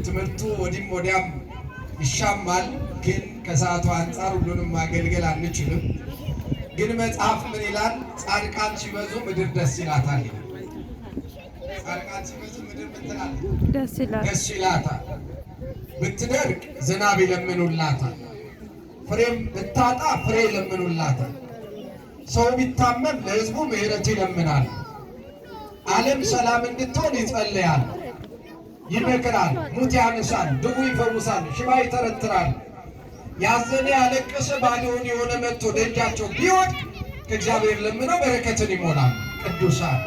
ትምህርቱ ወዲም ወዲያም ይሻማል፣ ግን ከሰዓቱ አንጻር ሁሉንም ማገልገል አንችልም። ግን መጽሐፍ ምን ይላል? ጻድቃን ሲበዙ ምድር ደስ ይላታል። ጻድቃን ሲበዙ ምድር ደስ ይላታል። ብትደርቅ ዝናብ ይለምኑላታል። ፍሬም ብታጣ ፍሬ ይለምኑላታል። ሰው ቢታመም ለሕዝቡ ምሕረት ይለምናል። ዓለም ሰላም እንድትሆን ይጸልያል፣ ይመክራል፣ ሙት ያነሳል፣ ድውይ ይፈውሳል፣ ሽባ ይተረትራል። ያዘነ ያለቀሰ ባዶውን የሆነ መጥቶ ደጃቸው ቢወድቅ ከእግዚአብሔር ለምነው በረከትን ይሞላል። ቅዱሳን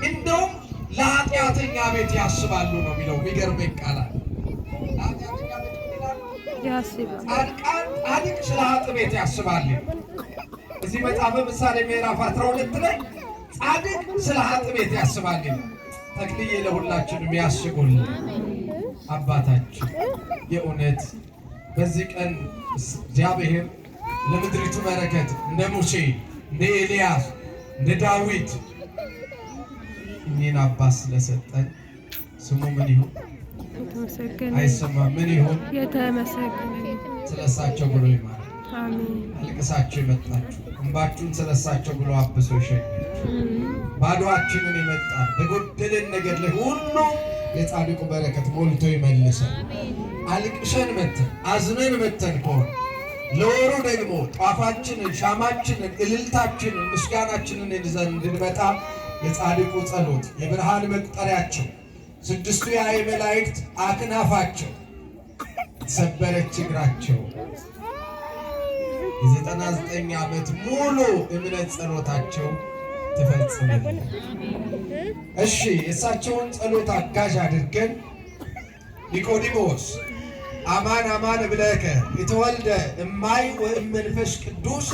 እንደውም ለኃጢአተኛ ቤት ያስባሉ ነው የሚለው። የሚገርመኝ ቃላት ጻድቅ ስለ ኃጥእ ቤት ያስባል። እዚህ መጽሐፈ ምሳሌ ምዕራፍ 12 ላይ ጻድቅ ስለ ኃጥእ ቤት ያስባል። ተክልዬ ለሁላችንም ያስቡልን አባታችን። የእውነት በዚህ ቀን እግዚአብሔር ለምድሪቱ በረከት እንደ ሙሴ፣ እንደ ኤልያስ፣ እንደ ዳዊት እኚህን አባት ስለሰጠን ስሙ ምን ይሁን? አይሰማም። ምን ይሁን? የተመሰገነ። ስለሳቸው ብሎ ይማር። አሜን። አልቅሳችሁ የመጣችሁ እንባችሁን ስለሳቸው ብሎ አብሶ ይሸኛችሁ። ባዶአችንን የመጣ በጎደለን ነገር ላይ ሁሉ የጻድቁ በረከት ሞልቶ ይመልሰን። አልቅሰን መተን አዝነን መተን ከሆነ ለወሩ ደግሞ ጧፋችንን፣ ሻማችንን፣ እልልታችንን፣ ምስጋናችንን ይዘን እንድንመጣ የጻድቁ ጸሎት የብርሃን መቁጠሪያቸው ስድስቱ የአይ መላእክት አክናፋቸው ሰበረች እግራቸው የ99 ዓመት ሙሉ እምነት ጸሎታቸው ተፈጽመልን። እሺ የእሳቸውን ጸሎት አጋዥ አድርገን ኒቆዲሞስ አማን አማን እብለከ የተወልደ እማይ ወእመንፈስ ቅዱስ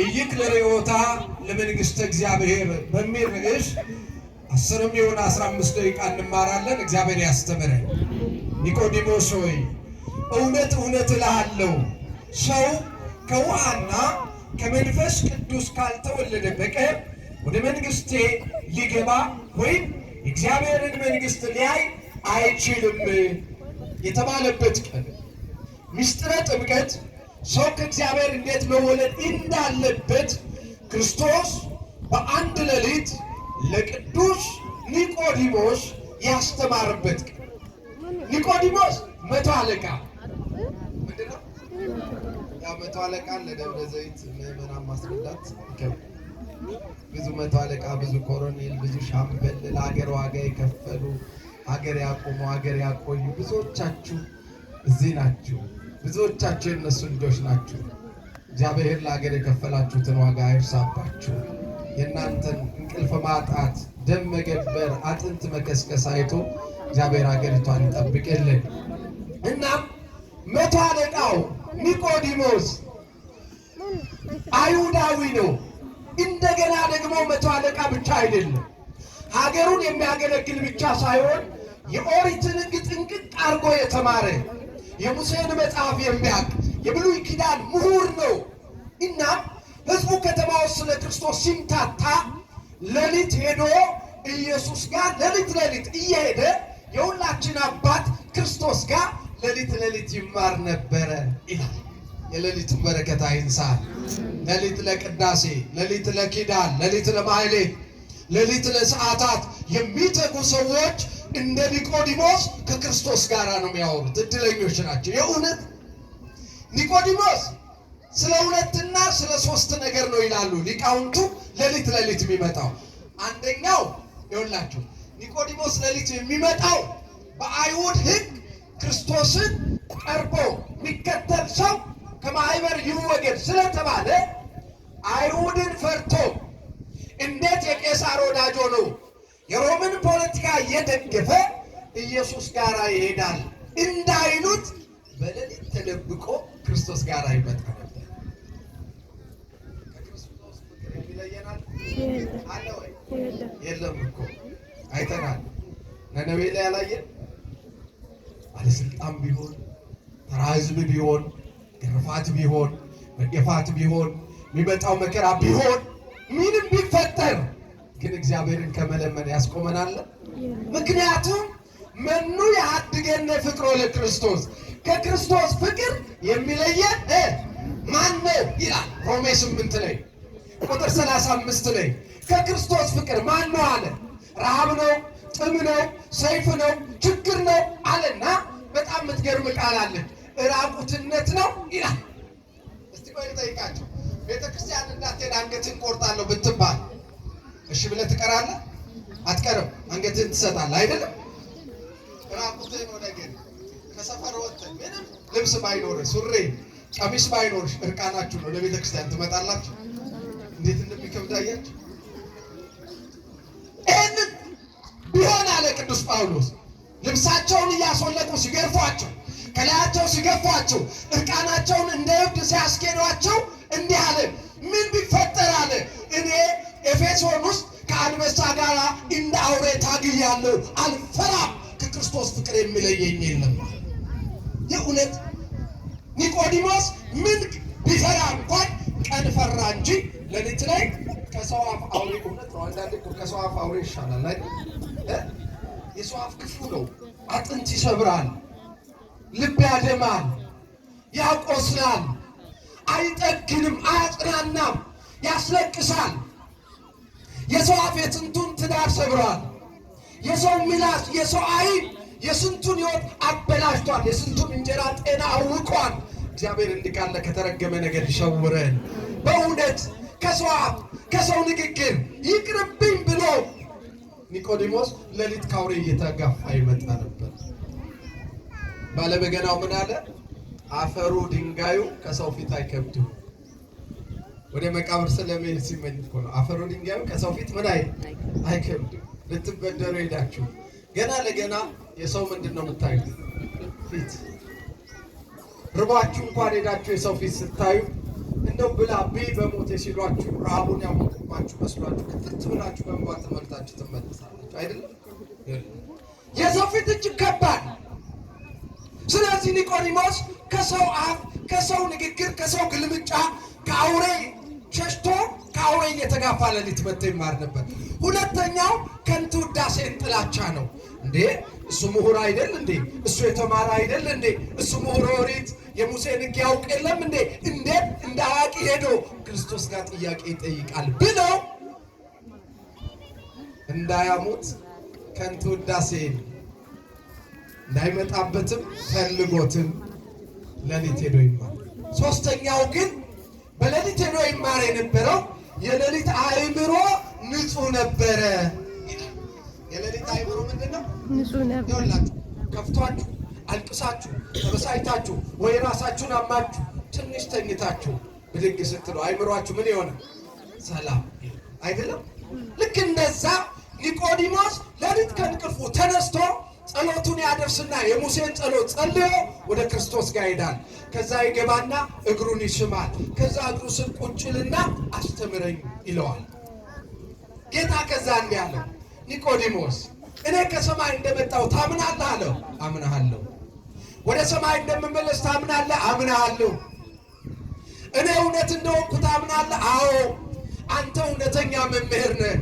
ኢይክል ርዮታ ለመንግሥተ እግዚአብሔር በሚል ርዕስ 10 ይሁን 15 ደቂቃ እንማራለን። እግዚአብሔር ያስተምረን። ኒቆዲሞስ ሆይ እውነት እውነት እልሃለሁ ሰው ከውሃና ከመንፈስ ቅዱስ ካልተወለደ በቀር ወደ መንግሥቴ ሊገባ ወይም የእግዚአብሔርን መንግሥት ሊያይ አይችልም የተባለበት ቀን ምስጢረ ጥምቀት ሰው ከእግዚአብሔር እንዴት መወለድ እንዳለበት ክርስቶስ በአንድ ሌሊት ለቅዱስ ኒቆዲሞስ ያስተማረበት ቀን። ኒቆዲሞስ 100 አለቃ ምንድነው? ያው 100 አለቃ ለደብረ ዘይት ምዕመናን ማስረዳት ይከብዳል። ብዙ 100 አለቃ፣ ብዙ ኮሎኔል፣ ብዙ ሻምበል ለሀገር ዋጋ የከፈሉ ሀገር ያቆሙ ሀገር ያቆዩ ብዙዎቻችሁ እዚህ ናችሁ። ብዙዎቻችሁ የነሱ ልጆች ናችሁ። እግዚአብሔር ለሀገር የከፈላችሁትን ዋጋ አይርሳባችሁ። የእናንተን እንቅልፍ ማጣት፣ ደም መገበር፣ አጥንት መከስከስ አይቶ እግዚአብሔር ሀገሪቷን ይጠብቅልን። እናም 100 አለቃው ኒቆዲሞስ አይሁዳዊ ነው። እንደገና ደግሞ 100 አለቃ ብቻ አይደለም፣ ሀገሩን የሚያገለግል ብቻ ሳይሆን የኦሪትን ሕግ ጥንቅቅ አድርጎ የተማረ የሙሴን መጽሐፍ የሚያውቅ የብሉይ ኪዳን ምሁር ነው። እና ሕዝቡ ከተማ ውስጥ ስለ ክርስቶስ ሲምታታ ሌሊት ሄዶ ኢየሱስ ጋር ሌሊት እየሄደ የሁላችን አባት ክርስቶስ ጋር ሌሊት ይማር ነበረ ይላል። የሌሊቱን በረከት አይንሳል። ሌሊት ለቅዳሴ፣ ሌሊት ለኪዳን፣ ሌሊት ለማህሌት፣ ሌሊት ለሰዓታት የሚተጉ ሰዎች እንደ ኒቆዲሞስ ከክርስቶስ ጋር ነው የሚያወሩት። እድለኞች ናቸው። የእውነት ኒቆዲሞስ ስለ ሁለትና ስለ 3 ነገር ነው ይላሉ ሊቃውንቱ ሌሊት የሚመጣው። አንደኛው ይኸውላችሁ ኒቆዲሞስ ሌሊት የሚመጣው በአይሁድ ሕግ ክርስቶስን ቀርቦ የሚከተል ሰው ከማህበር ይወገድ ስለተባለ አይሁድን ፈርቶ እንዴት የቄሳር ወዳጅ ሆኖ የሮምን ፖለቲካ እየደገፈ ኢየሱስ ጋር ይሄዳል እንዳይሉት በሌሊት ተደብቆ ክርስቶስ ጋር ይመጣ ነበር። ከክርስቶስ ፍቅር የሚለየናል አለ ወይ? የለም እኮ አይተናል። ነነዌ ላይ ያላየን ባለስልጣን ቢሆን ተራ ሕዝብ ቢሆን ግርፋት ቢሆን መገፋት ቢሆን የሚመጣው መከራ ቢሆን ምንም ቢፈጠር ግን እግዚአብሔርን ከመለመን ያስቆመናል። ምክንያቱም መኑ ያድገነ ፍቅሮ ለክርስቶስ ከክርስቶስ ፍቅር የሚለየን ማን ነው ይላል ሮሜ 8 ላይ ቁጥር 35 ላይ ከክርስቶስ ፍቅር ማን ነው አለ። ረሃብ ነው፣ ጥም ነው፣ ሰይፍ ነው፣ ችግር ነው አለና በጣም የምትገርም ቃል አለች። ራቁትነት ነው ይላል። እስቲ ቆይ ልጠይቃችሁ፣ ቤተክርስቲያን እንዳትሄድ አንገትን ቆርጣለሁ ብትባል እሺ ብለህ ትቀራለህ? አትቀርም። አንገትን ትሰጣለህ አይደለም? ራቁትህን ሆነህ ግን ከሰፈር ወጥተህ ምንም ልብስ ባይኖርህ ሱሪ ቀሚስ ባይኖርሽ እርቃናችሁ ነው ለቤተክርስቲያን ትመጣላችሁ? እንዴት እንደሚከብድ አያችሁ? ይህንን ቢሆን አለ ቅዱስ ጳውሎስ ልብሳቸውን እያስወለቁ ሲገርፏቸው ከላያቸው ሲገፏቸው እርቃናቸውን እንደ እብድ ሲያስኬዷቸው እንዲህ አለ፣ ምን ቢፈጠር አለ እኔ ኤፌሶን ውስጥ ከአንበሳ ጋር እንደ አውሬ ታግያለሁ፣ አልፈራም፣ ከክርስቶስ ፍቅር የሚለየኝ የለም። የእውነት ኒቆዲሞስ ምን ቢፈራ እንኳን ቀን ፈራ እንጂ ሌሊት ላይ ከሰው አፍ አውሬ እውነት ነው። አንዳንዴ ከሰው አፍ አውሬ ይሻላል አይደል? የሰው አፍ ክፉ ነው። አጥንት ይሰብራል፣ ልብ ያደማል፣ ያቆስላል፣ አይጠግንም፣ አያጽናናም፣ ያስለቅሳል። የሰው አፍ የስንቱን ትዳር ሰብሯል። የሰው ምላስ፣ የሰው ዓይን የስንቱን ሕይወት አበላሽቷል። የስንቱን እንጀራ ጤና አውቋል። እግዚአብሔር እንዲቃለ ከተረገመ ነገር ይሸውረን። በእውነት ከሰው አፍ ከሰው ንግግር ይቅርብኝ ብሎ ኒቆዲሞስ ሌሊት ካውሬ እየተጋፋ ይመጣ ነበር። ባለበገናው ምን አለ? አፈሩ ድንጋዩ ከሰው ፊት አይከብድም። ወደ መቃብር ስለመሄድ ሲመኝ እኮ ነው። አፈሩ ድንጋዩ ከሰው ፊት ምን አይከብድም። ልትበደሩ ሄዳችሁ ገና ለገና የሰው ምንድን ነው የምታዩት? ፊት። ርባችሁ እንኳን ሄዳችሁ የሰው ፊት ስታዩ እንደው ብላ ብይ በሞቴ ሲሏችሁ ረሃቡን ያወቁባችሁ መስሏችሁ ክትት ብላችሁ በእንባ ተሞልታችሁ ትመለሳላችሁ አይደለም? የሰው ፊት እጅግ ከባድ። ስለዚህ ኒቆዲሞስ ከሰው አፍ፣ ከሰው ንግግር፣ ከሰው ግልምጫ፣ ከአውሬ ሸሽቶ ከአውሬ እየተጋፋ ሌሊት መጥቶ ይማር ነበር። ሁለተኛው ከንቱ ውዳሴን ጥላቻ ነው። እንዴ እሱ ምሁር አይደል እንዴ? እሱ የተማረ አይደል እንዴ? እሱ ምሁር ኦሪት የሙሴን ሕግ ያውቅ የለም እንዴ? እንዴት እንደ አዋቂ ሄዶ ክርስቶስ ጋር ጥያቄ ይጠይቃል ብለው እንዳያሙት ከንቱ ውዳሴን እንዳይመጣበትም ፈልጎትም ሌሊት ሄዶ ይማር። ሶስተኛው ግን በሌሊት ሄዶ ይማር የነበረው የሌሊት አእምሮ ንጹህ ነበረ። የሌሊት አእምሮ ምንድነው? ንጹህ ነበር። ይኸውላችሁ ከፍቷችሁ አልቅሳችሁ ተበሳጭታችሁ ወይ ራሳችሁን አማችሁ ትንሽ ተኝታችሁ ብድግ ስትሉ አእምሯችሁ ምን ይሆናል? ሰላም አይደለም? ልክ እንደዛ ኒቆዲሞስ ሌሊት ከእንቅልፉ ተነስቶ ጸሎቱን ያደርስና የሙሴን ጸሎት ጸልዮ ወደ ክርስቶስ ጋር ይሄዳል። ከዛ ይገባና እግሩን ይስማል። ከዛ እግሩ ስር ቁጭልና አስተምረኝ ይለዋል ጌታ። ከዛ እንዲህ አለው፣ ኒቆዲሞስ እኔ ከሰማይ እንደመጣሁ ታምናለህ አለው። አምናለሁ። ወደ ሰማይ እንደምመለስ ታምናለህ? አምናለሁ። እኔ እውነት እንደሆንኩ ታምናለህ? አዎ። አንተ እውነተኛ መምህር ነህ።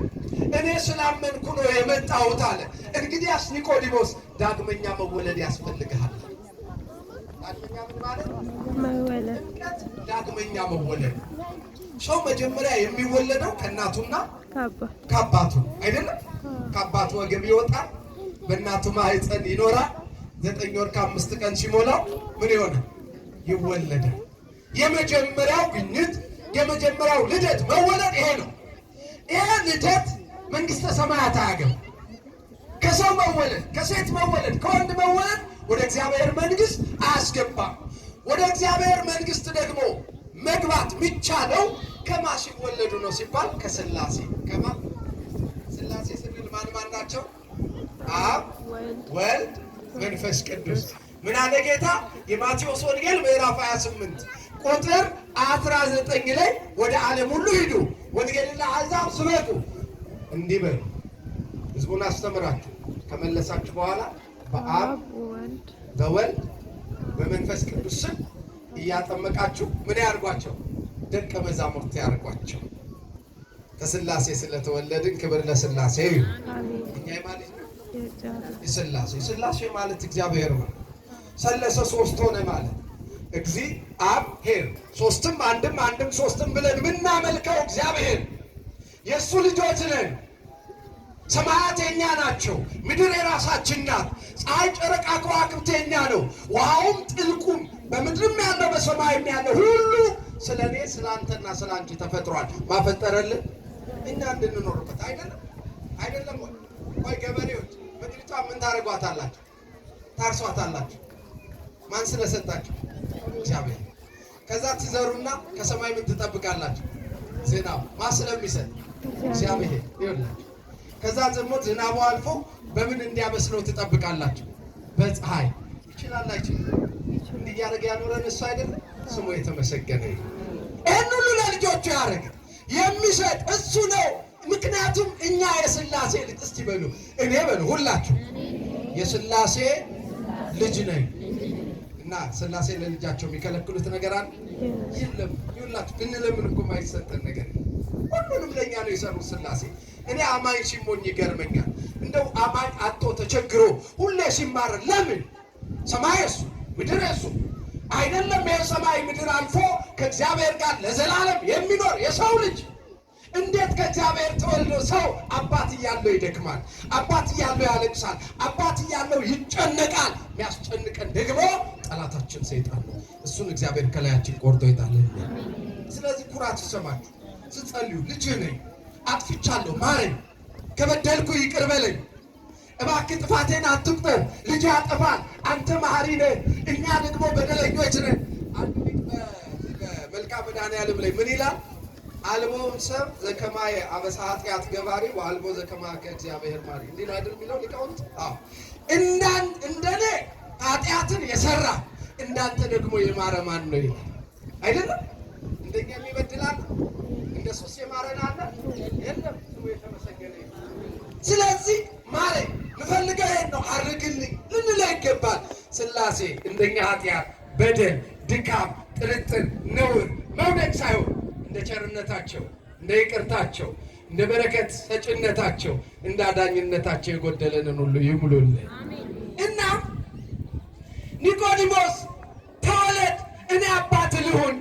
እኔ ስላመንኩ ነው የመጣሁት አለ። እንግዲያስ ኒቆዲሞስ ዳግመኛ መወለድ ያስፈልግሃል። ዳግመኛ ምን ማለት? መወለድ። ዳግመኛ መወለድ። ሰው መጀመሪያ የሚወለደው ከእናቱና ከአባቱ አይደለም? ከአባቱ ወገብ ይወጣል፣ በእናቱ ማህፀን ይኖራል። 9 ወር ከ5 ቀን ሲሞላው ምን ይሆናል? ይወለዳል። የመጀመሪያው ግኝት፣ የመጀመሪያው ልደት መወለድ ይሄ ነው። ይሄ ልደት መንግስተ ሰማያት አያገባም። ከሰው መወለድ፣ ከሴት መወለድ፣ ከወንድ መወለድ ወደ እግዚአብሔር መንግስት አያስገባም። ወደ እግዚአብሔር መንግስት ደግሞ መግባት የሚቻለው ከማ ሲወለዱ ነው ሲባል ከሥላሴ። ከማ ሥላሴ ስንል ማን ማን ናቸው? አብ፣ ወልድ፣ መንፈስ ቅዱስ። ምን አለ ጌታ? የማቴዎስ ወንጌል ምዕራፍ 28 ቁጥር 19 ላይ ወደ ዓለም ሁሉ ሂዱ፣ ወንጌልን ለአሕዛብ ስበኩ፣ እንዲህ በሉ። ሕዝቡን አስተምራችሁ ከመለሳችሁ በኋላ በአብ በወልድ በመንፈስ ቅዱስ ስም እያጠመቃችሁ ምን ያርጓቸው? ደቀ መዛሙርት ያርጓቸው። ከሥላሴ ስለተወለድን ክብር ለሥላሴ ይሁን። እኛ የማን ልጅ ነን? የሥላሴ ማለት እግዚአብሔር ነው። ሰለሰ ሶስት ሆነ ማለት እግዚአብሔር ሶስትም አንድም ሶስትም ብለን ምናመልከው እግዚአብሔር የእሱ ልጆች ነን። ሰማያት የኛ ናቸው፣ ምድር የራሳችን ናት። ፀሐይ፣ ጨረቃ፣ ከዋክብት የኛ ነው። ውሃውም ጥልቁም በምድርም ያለው በሰማይም ያለው ሁሉ ስለ እኔ ስለ አንተና ስለ አንቺ ተፈጥሯል። ማፈጠረልን እኛ እንድንኖርበት አይደለም ወይ? ቆይ ገበሬዎች ምድሪቷ ምን ታደርጓታላችሁ? ታርሷታላችሁ። ማን ስለሰጣችሁ? እግዚአብሔር። ከዛ ትዘሩና ከሰማይ ምን ትጠብቃላችሁ? ዝናብ። ማን ስለሚሰጥ? እግዚአብሔር። ይኸውላችሁ ከዛ ደግሞ ዝናቡ አልፎ በምን እንዲያበስለው ትጠብቃላችሁ? በፀሐይ። ይችላል አይችልም? እንዲህ እያደረገ ያኖረን እሱ አይደለም? ስሙ የተመሰገነ ይሁን። ይህን ሁሉ ለልጆቹ ያደረገ የሚሰጥ እሱ ነው። ምክንያቱም እኛ የሥላሴ ልጅ እስቲ በሉ እኔ በሉ ሁላችሁ የሥላሴ ልጅ ነኝ። እና ሥላሴ ለልጃቸው የሚከለክሉት ነገር አለ? የለም። ይሁላችሁ ብንለምን እኮ የማይሰጠን ነገር ሁሉንም ለእኛ ነው የሰሩት ሥላሴ። እኔ አማኝ ሲሞኝ ይገርመኛል። እንደው አማኝ አጥቶ ተቸግሮ ሁሌ ሲማር ለምን ሰማይ እሱ ምድር እሱ አይደለም? ይሄ ሰማይ ምድር አልፎ ከእግዚአብሔር ጋር ለዘላለም የሚኖር የሰው ልጅ እንዴት ከእግዚአብሔር ተወልዶ ሰው አባት እያለው ይደክማል፣ አባት እያለው ያለቅሳል፣ አባት እያለው ይጨነቃል። የሚያስጨንቀን ደግሞ ጠላታችን ሰይጣን ነው። እሱን እግዚአብሔር ከላያችን ቆርጦ ይጣልን። ስለዚህ ኩራት ይሰማችሁ ስትጸልዩ ልጅ ነኝ፣ አጥፍቻለሁ፣ ማረኝ፣ ከበደልኩ ይቅር በለኝ፣ እባክህ ጥፋቴን አትቁጠር። ልጅ ያጠፋል፣ አንተ መሐሪ ነህ፣ እኛ ደግሞ በደለኞች ነን። አንዱ በመልክአ መድኃኔዓለም ላይ ምን ይላል? አልቦ ሰብ ዘከማየ አበሳ ኃጢአት ገባሪ ወአልቦ ዘከማ ከእግዚአብሔር ማሪ። እንዲህ ነው አይደል የሚለው ሊቃውንት? አዎ እንደኔ ኃጢአትን የሰራ እንዳንተ ደግሞ የማረ ማን ነው ይላል አይደለም? እንደኛ የሚበድላል እንደሱስ የማረን አለ? የለም። ስሙ የተመሰገነ ይሁን። ስለዚህ ማረኝ፣ ምፈልገው ይሄን ነው፣ አርግልኝ ልንለው ይገባል። ሥላሴ እንደኛ ኃጢአት፣ በደል፣ ድካም፣ ጥርጥር፣ ነውር፣ መውደቅ ሳይሆን እንደ ቸርነታቸው፣ እንደ ይቅርታቸው፣ እንደ በረከት ሰጭነታቸው፣ እንደ አዳኝነታቸው የጎደለንን ሁሉ ይሙሉልን። እና ኒቆዲሞስ ተወለድ እኔ አባት ልሁን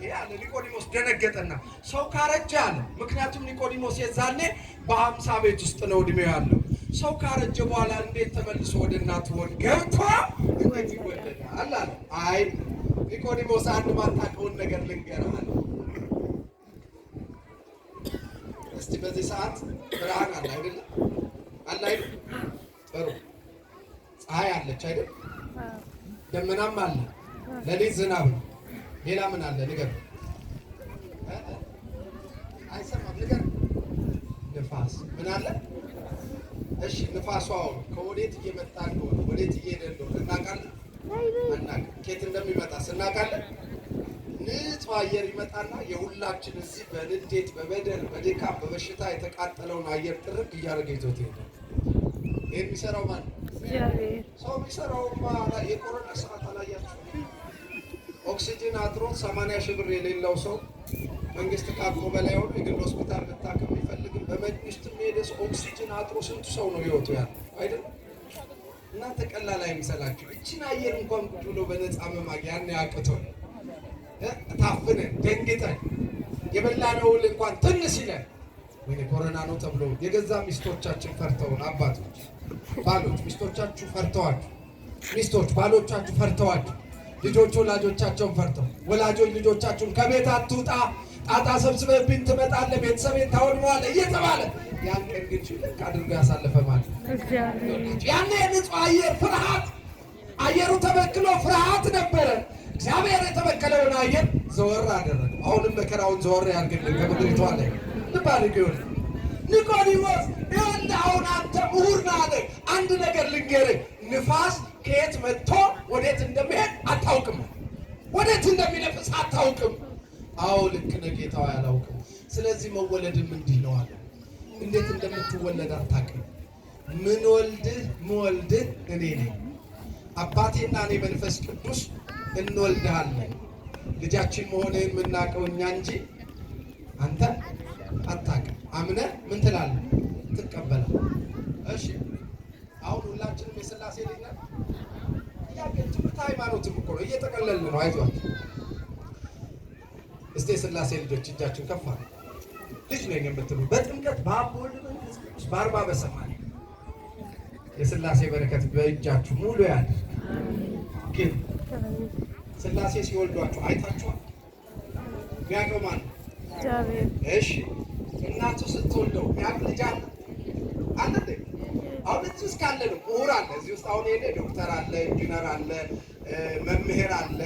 ያለ ኒቆዲሞስ ደነገጠና ሰው ካረጀ አለ። ምክንያቱም ኒቆዲሞስ የዛኔ በ50 ቤት ውስጥ ነው እድሜው ያለው። ሰው ካረጀ በኋላ እንዴት ተመልሶ ወደ እናቱ ሆድ ገብቶ እንዴት ይወለዳል አለ። አይ ኒቆዲሞስ አንድ ማታውቀውን ነገር ልንገርህ አለ። እስቲ በዚህ ሰዓት ብርሃን አለ አይደል? አለ አይደል? ጥሩ ፀሐይ አለች አይደል? ደመናም አለ፣ ሌሊት ዝናብ ነው። ሌላ ምን አለ ንገር? አይሰማም ንገር? ንፋስ ምን አለ? እሺ ንፋሱ አሁን ከወዴት እየመጣ እንደሆነ ወዴት እየሄደ እንደሆነ እናውቃለን? አናውቅም። ከየት እንደሚመጣ እናውቃለን? ንጹህ አየር ይመጣና የሁላችን እዚህ በንዴት በበደል በድካም በበሽታ የተቃጠለውን አየር ጥርግ እያደረገ ይዞት ይሄዳል። ይሄን የሚሰራው ማን ነው? ሰው የሚሰራውማ የኮሮና ሰዓት አላያችሁ? ኦክሲጅን አጥሮ 80 ሺህ ብር የሌለው ሰው መንግስት ካቆ በላይ ሆኖ የግል ሆስፒታል መታከም የሚፈልግም በመንግስት ሄደ ኦክሲጅን አጥሮ ስንቱ ሰው ነው ህይወቱ ያለ አይደል? እናንተ ቀላል አይምሰላችሁ። እቺን አየር እንኳን ቁጭ ብሎ በነፃ መማግ ያን ያቅቶን ታፍነን ደንግጠን የበላነውን እንኳን ትንሽ ይለን ወይ ኮሮና ነው ተብሎ የገዛ ሚስቶቻችን ፈርተውን፣ አባቶች ባሎች ሚስቶቻችሁ ፈርተዋችሁ፣ ሚስቶች ባሎቻችሁ ፈርተዋችሁ፣ ልጆች ወላጆቻቸውን ፈርተው፣ ወላጆች ልጆቻችሁን ከቤት አትውጣ ጣጣ ሰብስበህብኝ ትመጣለህ ቤተሰቤን ታወድመዋለህ እየተባለ ያን ቀን ግን ልክ አድርጎ ያሳለፈ ማለት ያኔ ንጹህ አየር ፍርሃት አየሩ ተበክሎ ፍርሃት ነበረ። እግዚአብሔር የተበከለውን አየር ዘወር አደረገ። አሁንም መከራውን ዘወር ያድርግልን ከምድሪቷ ላይ ልብ አድርገው ይሆናል። ኒቆዲሞስ ይኸውልህ አሁን አንተ ምሁር ነህ አለ። አንድ ነገር ልንገርህ፣ ንፋስ ከየት መጥቶ ወዴት እንደሚሄድ አታውቅም፣ ወዴት እንደሚነፍስ አታውቅም። አዎ ልክ ነህ ጌታው አላውቅም። ስለዚህ መወለድም እንዲህ ነው አለ። እንዴት እንደምትወለድ አታውቅም። ምወልድህ እኔ ነኝ። አባቴና እኔ መንፈስ ቅዱስ እንወልድሃለን። ልጃችን መሆንህን የምናውቀው እኛ እንጂ አንተ አታውቅም። አምነህ ምን ትላለህ? ትቀበላለህ። እሺ አትማሩትም እኮ ነው፣ እየጠቀለልን ነው። አይዟችሁ። እስቲ የሥላሴ ልጆች እጃችሁን ከፍ አድርጉ። ልጅ ነኝ የምትሉ በጥምቀት በአብ በወልድ በመንፈስ ቅዱስ በአርባ በሰማንያ የሥላሴ በረከት በእጃችሁ ሙሉ ያለ። ግን ሥላሴ ሲወልዷችሁ አይታችኋል? ቢያውቀው ማን? እሺ እናቱ ስትወልደው ቢያውቅ ልጅ አለ አለ? አሁን እዚህ ውስጥ ካለ ነው ምሁር አለ። እዚህ ውስጥ አሁን ሄደ ዶክተር አለ፣ ኢንጂነር አለ፣ መምህር አለ፣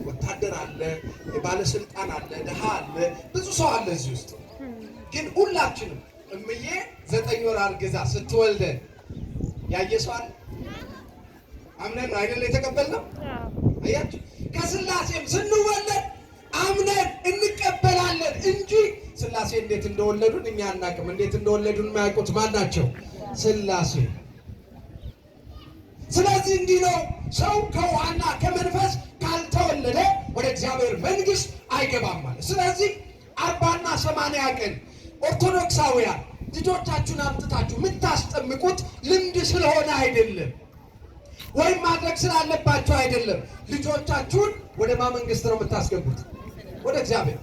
ወታደር አለ፣ ባለስልጣን አለ፣ ድሃ አለ፣ ብዙ ሰው አለ እዚህ ውስጥ። ግን ሁላችንም እምዬ 9 ወር አርግዛ ስትወልደን ያየ ሰው አለ? አምነን ነው አይደል የተቀበልነው? አያችሁ፣ ከሥላሴም ስንወለድ አምነን እንቀበላለን እንጂ ሥላሴ እንዴት እንደወለዱን እኛ አናውቅም። እንዴት እንደወለዱን የማያውቁት ማን ናቸው? ሥላሴ። ስለዚህ እንዲህ ነው፣ ሰው ከውሃና ከመንፈስ ካልተወለደ ወደ እግዚአብሔር መንግሥት አይገባም ማለት። ስለዚህ 40ና 80 ቀን ኦርቶዶክሳውያን ልጆቻችሁን አምጥታችሁ የምታስጠምቁት ልምድ ስለሆነ አይደለም፣ ወይም ማድረግ ስላለባቸው አይደለም። ልጆቻችሁን ወደ ማን መንግሥት ነው የምታስገቡት? ወደ እግዚአብሔር።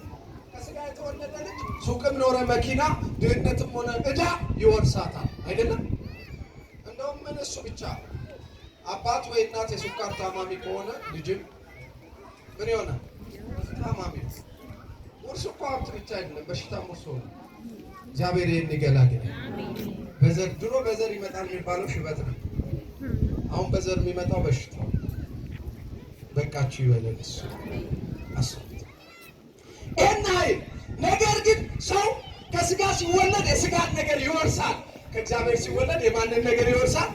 ከሥጋ የተወለደ ልጅ ሱቅም ኖረ መኪና፣ ድህነትም ሆነ ዕዳ ይወርሳታል አይደለም? እንደውም ምን እሱ ብቻ አባት ወይ እናት የስኳር ታማሚ ከሆነ ልጅም ምን ይሆናል? ታማሚ። ውርስ እኮ ሀብት ብቻ አይደለም፣ በሽታም ውርስ ሆነ። እግዚአብሔር ይህን ይገላግል። በዘር ድሮ በዘር ይመጣል የሚባለው ሽበት ነው። አሁን በዘር የሚመጣው በሽታ። በቃችሁ ይበለን እሱ አስቡት። ነገር ግን ሰው ከሥጋ ሲወለድ የሥጋን ነገር ይወርሳል፣ ከእግዚአብሔር ሲወለድ የማንን ነገር ይወርሳል?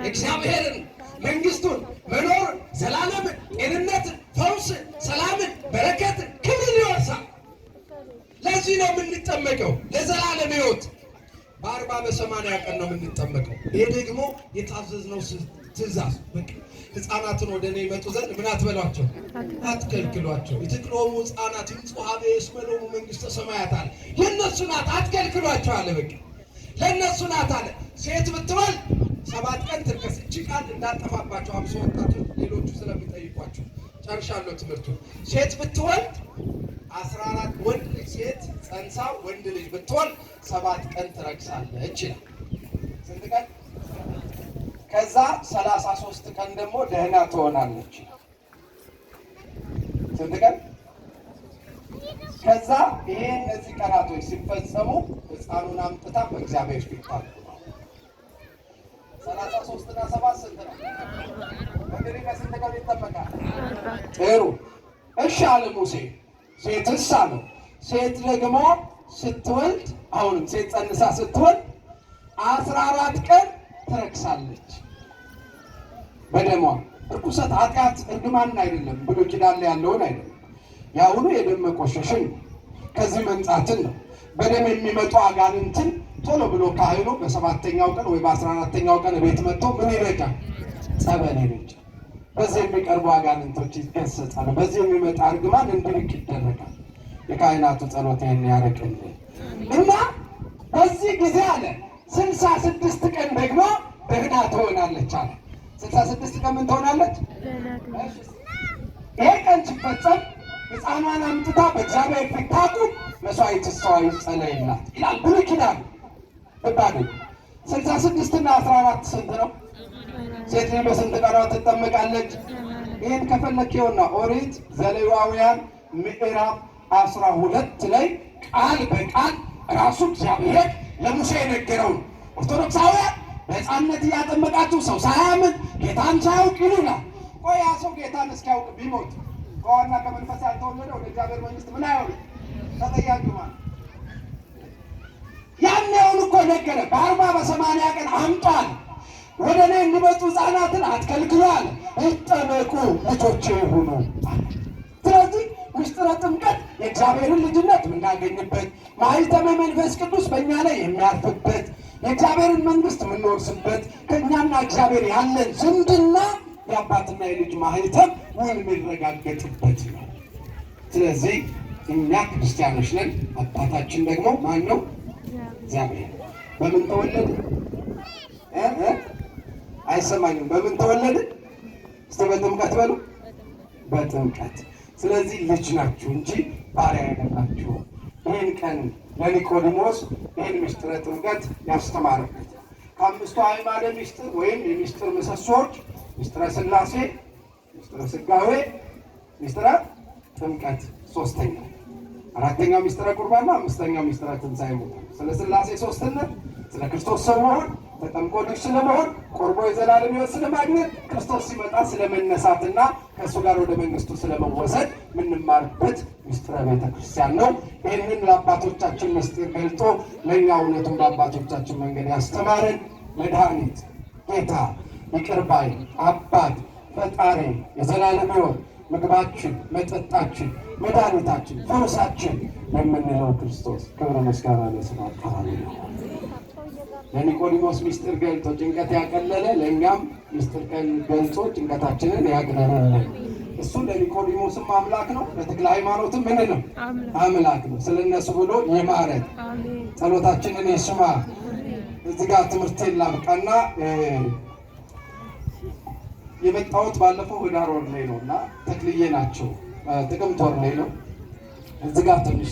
እግዚአብሔርን፣ መንግሥቱን፣ መኖርን፣ ዘላለምን፣ ጤንነትን፣ ፈውስን፣ ሰላምን፣ በረከትን፣ ክብርን ይወርሳል። ለዚህ ነው የምንጠመቀው፣ ለዘላለም ሕይወት። በ40 በ80 ቀን ነው የምንጠመቀው። ይሄ ደግሞ የታዘዝነው ትእዛዝ። ሕፃናትን ወደ እኔ ይመጡ ዘንድ ምን አትበሏቸው? አትከልክሏቸው። የትቅሎሙ ሕፃናት ይምጽኡ ኀቤ እስመ ሎሙ መንግሥተ ሰማያት አለ። የእነሱ ናት፣ አትከልክሏቸው አለ። በቃ ለእነሱ ናት አለ። ሴት ብትወልድ 7 ቀን ትርከስ። እቺ ቃል እንዳጠፋባቸው አብሶ ወጣቶች ሌሎቹ ስለሚጠይቋቸው ጨርሻለሁ ትምህርቱ። ሴት ብትወልድ 14 ወንድ ልጅ ሴት ጸንሳ ወንድ ልጅ ብትወልድ 7 ቀን ትረክሳለች ይላል። ስንት ቀን? ከዛ 33 ቀን ደግሞ ደህና ትሆናለች። ስንት ቀን? ከዛ ይሄ እነዚህ ቀናቶች ሲፈጸሙ ሕፃኑን አምጥታ በእግዚአብሔር ፊት ታቆማለች። 33 እና 7 ስንት ነው? እንግዲህ ከስንት ቀን ይጠበቃል? ጥሩ እሺ አለ ሙሴ። ሴትስ አለው። ሴት ደግሞ ስትወልድ አሁንም ሴት ጸንሳ ስትወልድ 14 ቀን ትረክሳለች በደሟ። ርኩሰት፣ ኃጢአት፣ እርግማን አይደለም፣ ብሉይ ኪዳን ላይ ያለውን አይደለም። የአሁኑ የደም መቆሸሽን ከዚህ መንጻትን ነው። በደም የሚመጡ አጋንንትን ቶሎ ብሎ ካህኑ በ7ኛው ቀን ወይ በ14ኛው ቀን ቤት መጥቶ ምን ይረጫል? ጸበል ይረጫል። በዚህ የሚቀርቡ አጋንንቶች ይገሰጻሉ። በዚህ የሚመጣ እርግማን እንዲርቅ ይደረጋል። የካህናቱ ጸሎት ይህን ያርቅልን እና በዚህ ጊዜ አለ 66 ቀን ደግሞ ደህና ትሆናለች አለ። 66 ቀን ምን ትሆናለች? ይሄ ቀን ሲፈጸም ሕፃኗን አምጥታ በእግዚአብሔር ፊት ታቁም፣ መስዋዕት እሷ ይጸለይላት ይላል ብሉይ ኪዳን። እባዱ 66 እና 14 ስንት ነው? ሴት ልጅ በስንት ቀኗ ትጠመቃለች? ይህን ከፈለክ ይኸውና ኦሪት ዘሌዋውያን ምዕራፍ 12 ላይ ቃል በቃል ራሱ እግዚአብሔር ለሙሴ የነገረውን ኦርቶዶክሳውያን በሕፃንነት እያጠመቃችሁ ሰው ሳያምን ጌታን ሳያውቅ ይሉናል። ቆይ ያ ሰው ጌታን እስኪያውቅ ቢሞት ከዋና ከመንፈስ ያልተወለደ ወደ እግዚአብሔር መንግሥት ምን አይሆን? ተጠያቂ ማለት ያኔውን እኮ ነገረ። በ40 በ80 ቀን አምጧል። ወደ እኔ እንዲመጡ ሕፃናትን አትከልክሏል። ይጠመቁ ልጆቼ ይሁኑ። ስለዚህ ምስጢረ ጥምቀት የእግዚአብሔርን ልጅነት የምናገኝበት፣ ማኅተመ መንፈስ ቅዱስ በእኛ ላይ የሚያርፍበት፣ የእግዚአብሔርን መንግሥት የምንወርስበት፣ ከእኛና እግዚአብሔር ያለን ዝምድና የአባትና የልጅ ማኅተም ውል የሚረጋገጥበት ነው። ስለዚህ እኛ ክርስቲያኖች ነን። አባታችን ደግሞ ማን ነው? እግዚአብሔር። በምን ተወለደ? አይሰማኝም። በምን ተወለደ? እስቲ በጥምቀት በሉ። በጥምቀት። ስለዚህ ልጅ ናችሁ እንጂ ባሪያ አይደላችሁ። ይህን ቀን ለኒቆዲሞስ ይህን ምስጢረ ጥምቀት ያስተማረበት ከአምስቱ አዕማደ ምስጢር ወይም የምስጢር ምሰሶዎች ምስጢረ ሥላሴ፣ ምስጢረ ሥጋዌ፣ ምስጢረ ጥምቀት ሶስተኛው፣ አራተኛው ምስጢረ ቁርባን ነው። አምስተኛው ምስጢረ ትንሣኤ ሙታን። ስለ ሥላሴ ሶስትነት፣ ስለ ክርስቶስ ሰው መሆን፣ ተጠምቆ ልጅ ስለመሆን፣ ቆርቦ የዘላለም ሕይወት ስለማግኘት፣ ክርስቶስ ሲመጣ ስለመነሳትና ከእሱ ጋር ወደ መንግስቱ ስለመወሰድ የምንማርበት ምስጢረ ቤተ ክርስቲያን ነው። ይህንን ለአባቶቻችን ምስጢር ገልጦ ለእኛ እውነቱን በአባቶቻችን መንገድ ያስተማረን መድኃኒት ጌታ ይቅር ባይ አባት ፈጣሪ የዘላለም ሕይወት ምግባችን፣ መጠጣችን፣ መድኃኒታችን፣ ፈውሳችን የምንለው ክርስቶስ ክብረ ምስጋና ለስሙ አጠራሪ ነው። ለኒቆዲሞስ ምስጢር ገልጦ ጭንቀት ያቀለለ ለእኛም ምስጢር ገልጾ ጭንቀታችንን ያቅለለልን እሱ ለኒቆዲሞስም አምላክ ነው፣ ለተክለ ሃይማኖትም ምን ነው? አምላክ ነው። ስለነሱ ብሎ ይማረን፣ ጸሎታችንን ይስማ። እዚህ ጋር ትምህርቴን ላብቃና የመጣሁት ባለፈው ህዳር ወር ላይ ነው እና ተክልዬ ናቸው ጥቅምት ወር ላይ ነው። እዚህ ጋር ትንሽ